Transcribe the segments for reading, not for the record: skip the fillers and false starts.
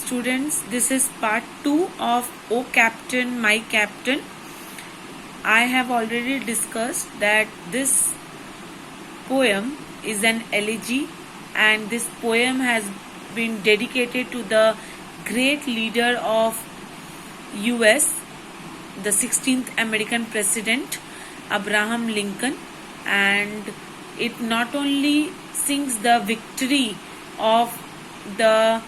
students, this is part 2 of O Captain, My Captain. I have already discussed that this poem is an elegy, and this poem has been dedicated to the great leader of US, the 16th American President, Abraham Lincoln, and it not only sings the victory of the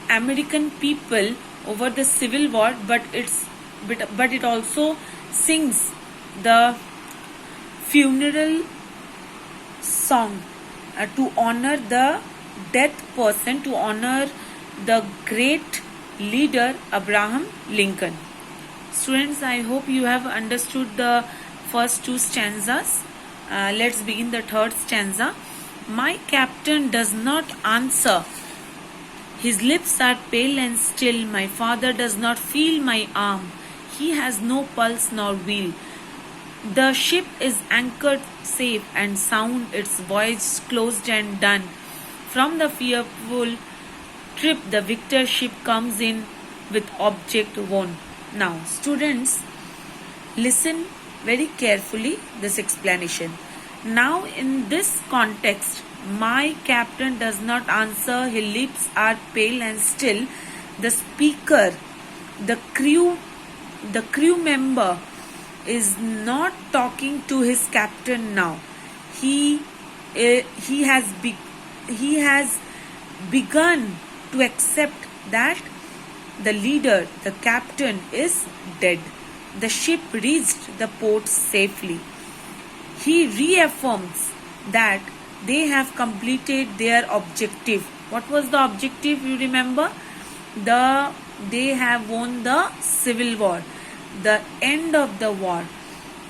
American people over the Civil War, but it also sings the funeral song to honor the death person, to honor the great leader Abraham Lincoln. Students, I hope you have understood the first two stanzas. Let's begin the third stanza. My captain does not answer. His lips are pale and still. My father does not feel my arm. He has no pulse nor wheel. The ship is anchored safe and sound, its voyage closed and done. From the fearful trip, the victor ship comes in with object won. Now, students, listen very carefully this explanation. Now, in this context, my captain does not answer, his lips are pale and still. The speaker, the crew member is not talking to his captain now. He has begun to accept that the leader, the captain, is dead. The ship reached the port safely. He reaffirms that they have completed their objective. What was the objective? You remember? They have won the Civil War, the end of the war.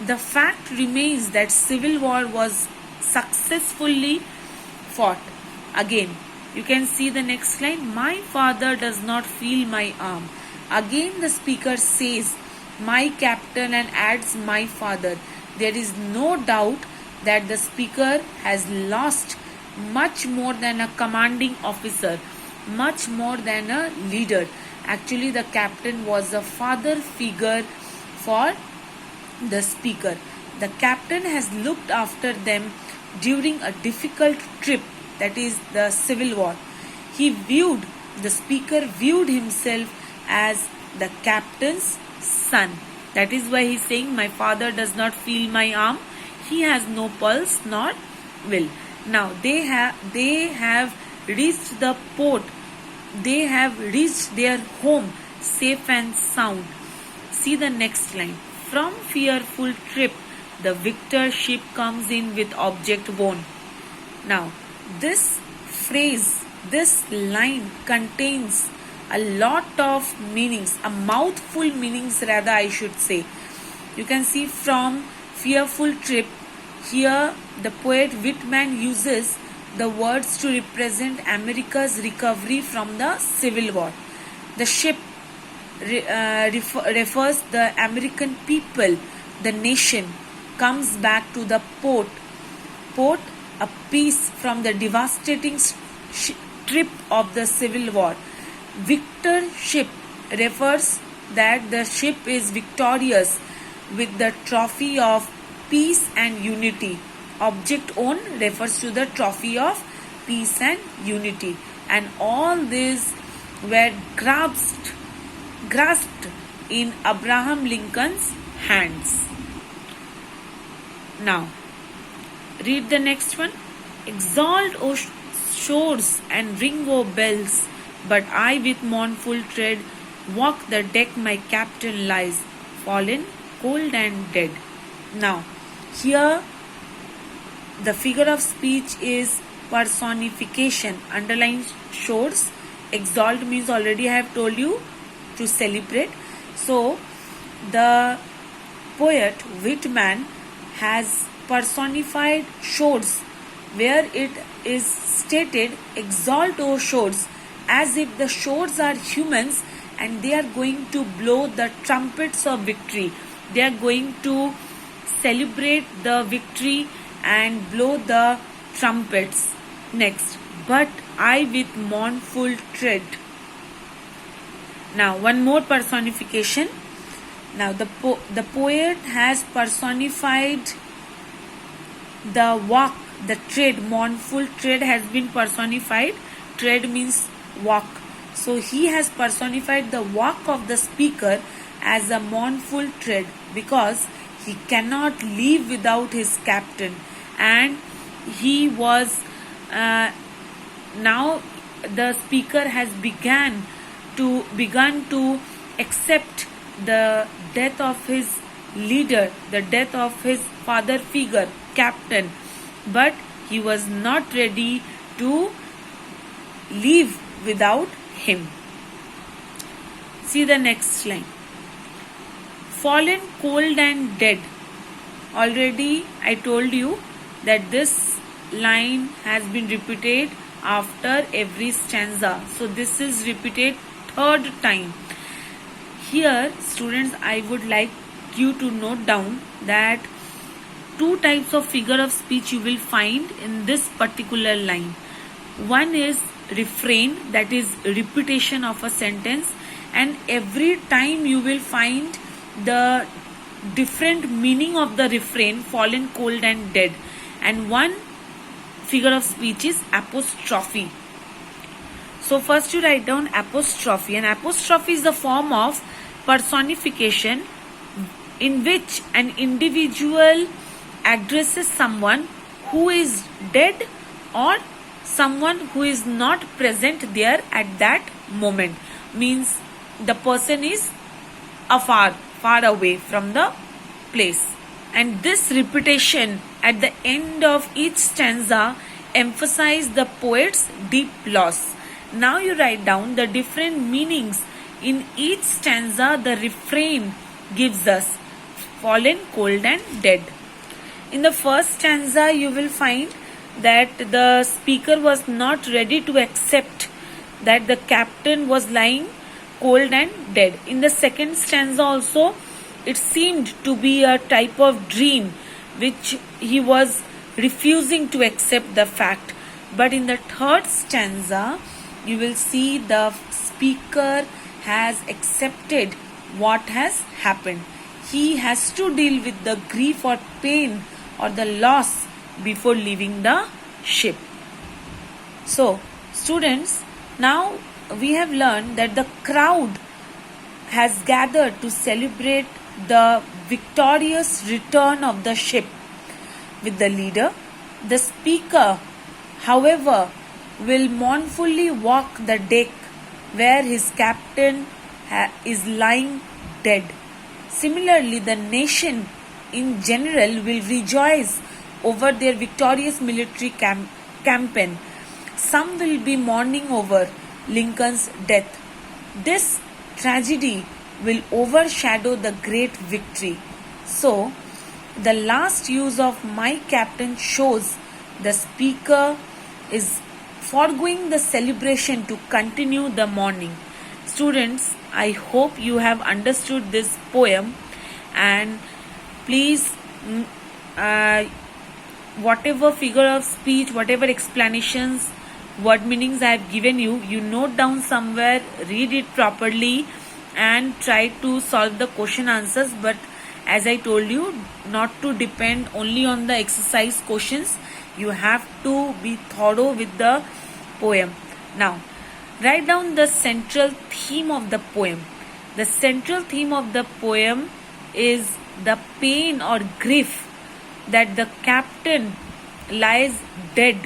The fact remains that Civil War was successfully fought. Again, you can see the next line. My father does not feel my arm. Again the speaker says my captain and adds my father. There is no doubt that the speaker has lost much more than a commanding officer, much more than a leader. Actually, the captain was a father figure for the speaker. The captain has looked after them during a difficult trip, that is the Civil War. The speaker viewed himself as the captain's son. That is why he is saying, my father does not feel my arm. He has no pulse nor will. Now they have reached the port. They have reached their home safe and sound. See the next line. From fearful trip, the victor ship comes in with object won. Now this phrase, this line contains a lot of meanings, a mouthful meanings rather I should say. You can see from fearful trip, here the poet Whitman uses the words to represent America's recovery from the Civil War. The ship refers the American people, the nation, comes back to the port, a piece from the devastating trip of the Civil War. Victor ship refers that the ship is victorious with the trophy of peace and unity. Object own refers to the trophy of peace and unity. And all these were grasped in Abraham Lincoln's hands. Now, read the next one. Exalt, O shores, and ring, O bells, but I with mournful tread walk the deck, my captain lies, fallen, cold and dead. Now, here the figure of speech is personification. Underline shores. Exalt means already I have told you to celebrate. So, the poet Whitman has personified shores where it is stated, exalt, O shores, as if the shores are humans and they are going to blow the trumpets of victory. They are going to celebrate the victory and blow the trumpets. Next, but I with mournful tread. Now one more personification. Now the poet has personified the walk, the tread. Mournful tread has been personified. Tread means walk. So he has personified the walk of the speaker as a mournful tread, because he cannot leave without his captain, and he was now the speaker has begun to accept the death of his leader, the death of his father figure, captain, but he was not ready to leave without him. See the next line. Fallen cold and dead. Already I told you that this line has been repeated after every stanza. So this is repeated third time. Here, students, I would like you to note down that two types of figure of speech you will find in this particular line. One is refrain, that is repetition of a sentence, and every time you will find the different meaning of the refrain, fallen, cold and dead. And one figure of speech is apostrophe. So first you write down apostrophe. And apostrophe is the form of personification in which an individual addresses someone who is dead or someone who is not present there at that moment. Means the person is far away from the place. And this repetition at the end of each stanza emphasize the poet's deep loss. Now you write down the different meanings in each stanza the refrain gives us: fallen, cold and dead. In the first stanza you will find that the speaker was not ready to accept that the captain was lying cold and dead. In the second stanza also it seemed to be a type of dream which he was refusing to accept the fact. But in the third stanza you will see the speaker has accepted what has happened. He has to deal with the grief or pain or the loss before leaving the ship. So students, now we have learned that the crowd has gathered to celebrate the victorious return of the ship with the leader. The speaker, however, will mournfully walk the deck where his captain is lying dead. Similarly, the nation in general will rejoice over their victorious military campaign. Some will be mourning over Lincoln's death. This tragedy will overshadow the great victory. So, the last use of my captain shows the speaker is foregoing the celebration to continue the mourning. Students, I hope you have understood this poem, and please whatever figure of speech, whatever explanations, word meanings I have given you, you note down somewhere, read it properly and try to solve the question answers. But as I told you, not to depend only on the exercise questions. You have to be thorough with the poem. Now, write down the central theme of the poem. The central theme of the poem is the pain or grief that the captain lies dead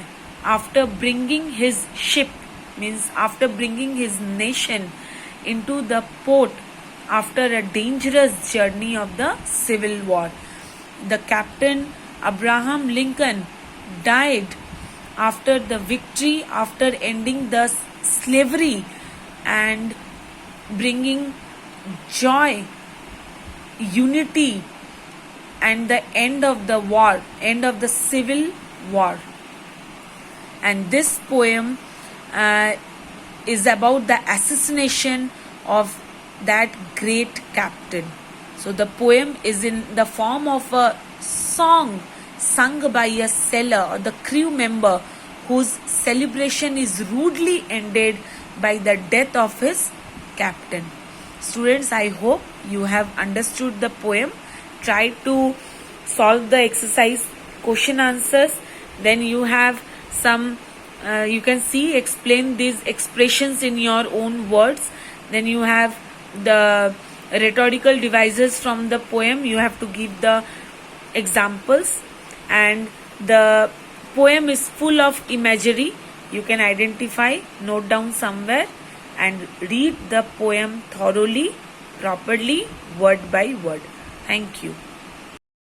after bringing his ship, means after bringing his nation into the port after a dangerous journey of the Civil War. The captain Abraham Lincoln died after the victory, after ending the slavery and bringing joy, unity and the end of the war, end of the Civil War. And this poem is about the assassination of that great captain. So the poem is in the form of a song sung by a sailor or the crew member whose celebration is rudely ended by the death of his captain. Students, I hope you have understood the poem. Try to solve the exercise question answers. Then you have some, you can see, explain these expressions in your own words. Then you have the rhetorical devices from the poem. You have to give the examples, and the poem is full of imagery. You can identify, note down somewhere, and read the poem thoroughly, properly, word by word. Thank you.